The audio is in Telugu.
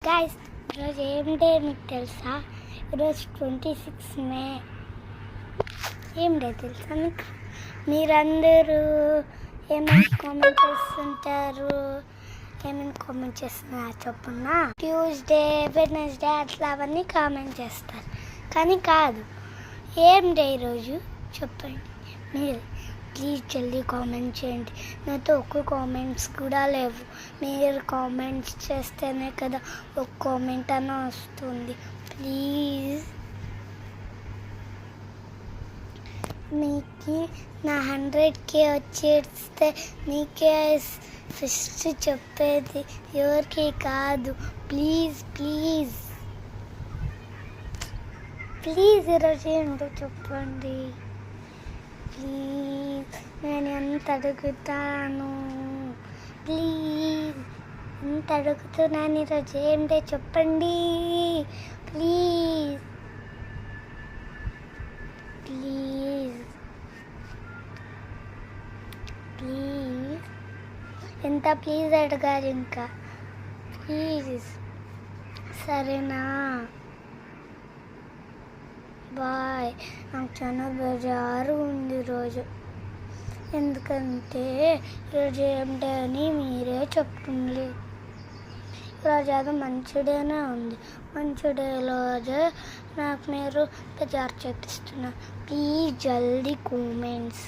గాయస్, ఈరోజు ఏం డే మీకు తెలుసా? ఈరోజు 26 మే. ఏం డే తెలుసా మీకు? మీరందరూ ఏమైనా కామెంట్ చేస్తుంటారు? ఏమైనా కామెంట్ చేస్తున్నారు చెప్పున్నా? ట్యూస్డే, వెడ్నెస్డే అట్లా అవన్నీ కామెంట్ చేస్తారు. కానీ కాదు, ఏం డే ఈరోజు చెప్పండి మీరు. ప్లీజ్ జల్దీ కామెంట్ చేయండి. నాతో ఒక్క కామెంట్స్ కూడా లేవు. మీరు కామెంట్స్ చేస్తేనే కదా ఒక కామెంట్ అన్న వస్తుంది. ప్లీజ్ మీకు నా 100K వచ్చేస్తే మీకే ఫస్ట్ చెప్పేది, ఎవరికి కాదు. ప్లీజ్ ప్లీజ్ ప్లీజ్ ఈరోజు ఏంటో చెప్పండి. ప్లీజ్, నేను ఎంత అడుగుతాను. ప్లీజ్, ఎంత అడుగుతున్నాను. ఈరోజు ఏంటో చెప్పండి. ప్లీజ్ ప్లీజ్ ప్లీజ్, ఎంత ప్లీజ్ అడగాలి ఇంకా? ప్లీజ్, సరేనా? బాయ్. నాకు చాలా బెజారు ఉంది ఈరోజు. ఎందుకంటే ఈరోజు ఏం డే అని మీరే చెప్తుంది. ఈరోజు అది మంచి డేనే ఉంది. మంచి డేలోజు నాకు మీరు బెజారు చేపిస్తున్నారు. ప్లీజ్ జల్దీ కామెంట్స్.